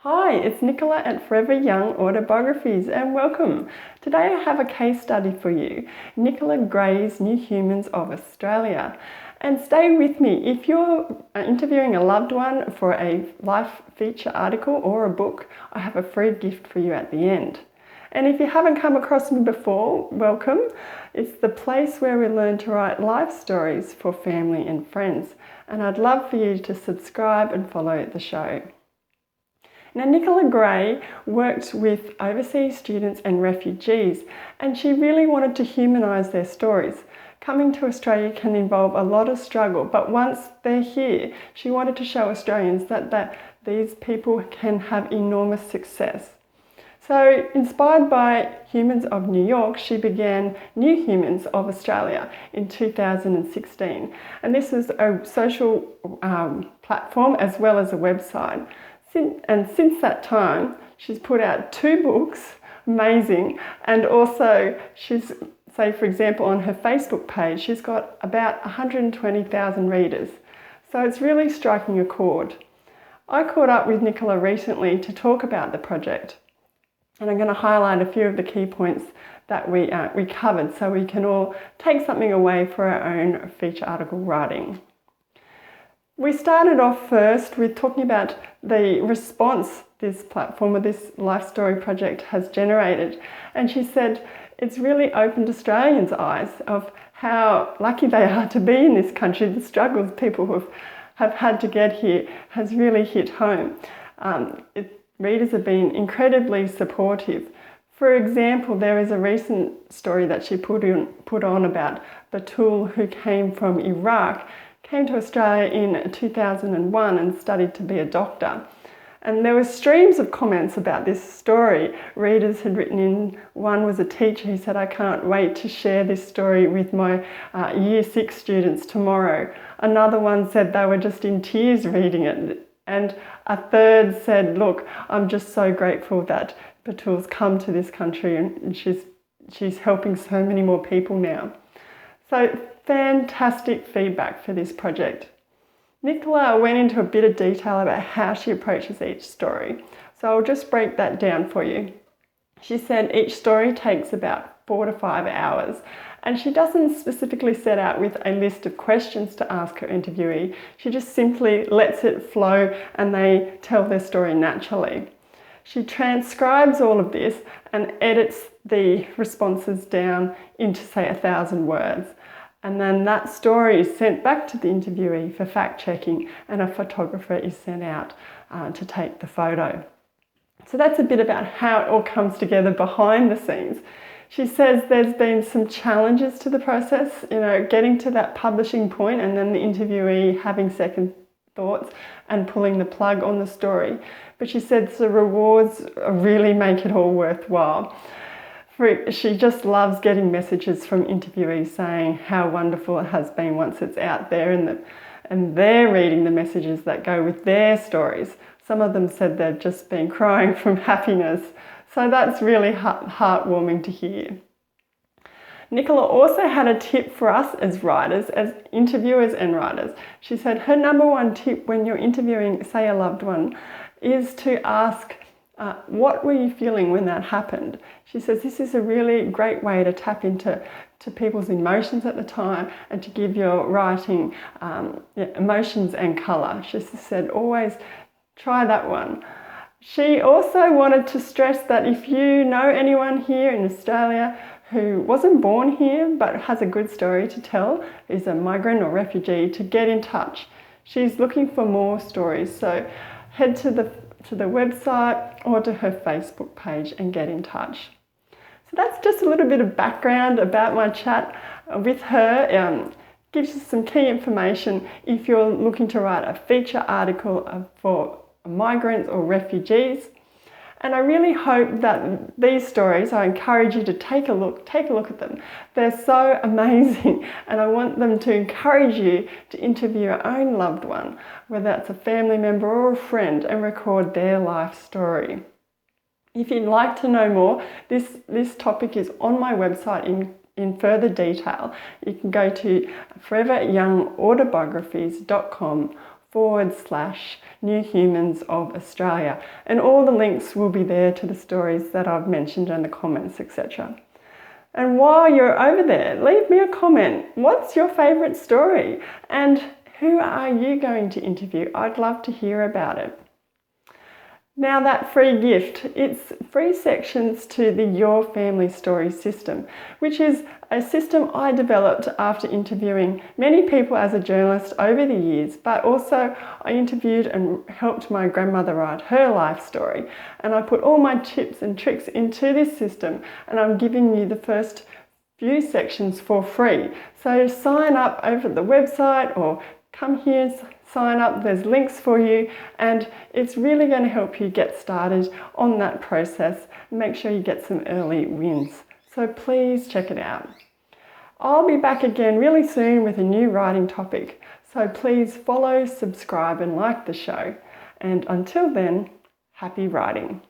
Hi, it's Nicola at Forever Young Autobiographies and welcome. Today I have a case study for you, Nicola Gray's New Humans of Australia. And stay with me, if you're interviewing a loved one for a life feature article or a book, I have a free gift for you at the end. And if you haven't come across me before, welcome. It's the place where we learn to write life stories for family and friends. And I'd love for you to subscribe and follow the show. Now, Nicola Gray worked with overseas students and refugees, and she really wanted to humanise their stories. Coming to Australia can involve a lot of struggle, but once they're here, she wanted to show Australians that these people can have enormous success. So, inspired by Humans of New York, she began New Humans of Australia in 2016. And this was a social platform as well as a website. And since that time, she's put out 2 books, amazing, and also say for example on her Facebook page, she's got about 120,000 readers. So it's really striking a chord. I caught up with Nicola recently to talk about the project, and I'm going to highlight a few of the key points that we covered so we can all take something away for our own feature article writing. We started off first with talking about the response this platform or this life story project has generated. And she said it's really opened Australians' eyes of how lucky they are to be in this country. The struggles people have had to get here has really hit home. Readers have been incredibly supportive. For example, there is a recent story that she put on about Batul, who came from Iraq, came to Australia in 2001 and studied to be a doctor. And there were streams of comments about this story. Readers had written in, one was a teacher who said, "I can't wait to share this story with my Year 6 students tomorrow." Another one said they were just in tears reading it. And a third said, "Look, I'm just so grateful that Batul's come to this country and she's helping so many more people now." So fantastic feedback for this project. Nicola went into a bit of detail about how she approaches each story. So I'll just break that down for you. She said each story takes about 4 to 5 hours, and she doesn't specifically set out with a list of questions to ask her interviewee. She just simply lets it flow and they tell their story naturally. She transcribes all of this and edits the responses down into, say, 1,000 words. And then that story is sent back to the interviewee for fact-checking, and a photographer is sent out to take the photo. So that's a bit about how it all comes together behind the scenes. She says there's been some challenges to the process, getting to that publishing point and then the interviewee having second thoughts and pulling the plug on the story. But she said the rewards really make it all worthwhile. She just loves getting messages from interviewees saying how wonderful it has been once it's out there and they're reading the messages that go with their stories. Some of them said they've just been crying from happiness. So that's really heartwarming to hear. Nicola also had a tip for us as writers, as interviewers and writers. She said her number one tip when you're interviewing, say, a loved one, is to ask, what were you feeling when that happened? She says this is a really great way to tap into people's emotions at the time and to give your writing emotions and colour. She said always try that one. She also wanted to stress that if you know anyone here in Australia who wasn't born here but has a good story to tell, is a migrant or refugee, to get in touch. She's looking for more stories, so head to the website or to her Facebook page and get in touch. So that's just a little bit of background about my chat with her. Gives you some key information if you're looking to write a feature article for migrants or refugees. And I really hope that these stories, I encourage you to take a look at them. They're so amazing, and I want them to encourage you to interview your own loved one, whether that's a family member or a friend, and record their life story. If you'd like to know more, this topic is on my website in further detail. You can go to foreveryoungautobiographies.com New Humans of Australia. And all the links will be there to the stories that I've mentioned in the comments, etc. And while you're over there, leave me a comment. What's your favourite story? And who are you going to interview? I'd love to hear about it. Now that free gift, it's free sections to the Your Family Story system, which is a system I developed after interviewing many people as a journalist over the years, but also I interviewed and helped my grandmother write her life story. And I put all my tips and tricks into this system, and I'm giving you the first few sections for free. So sign up over at the website or come here, sign up, there's links for you, and it's really going to help you get started on that process. Make sure you get some early wins. So please check it out. I'll be back again really soon with a new writing topic. So please follow, subscribe and like the show. And until then, happy writing.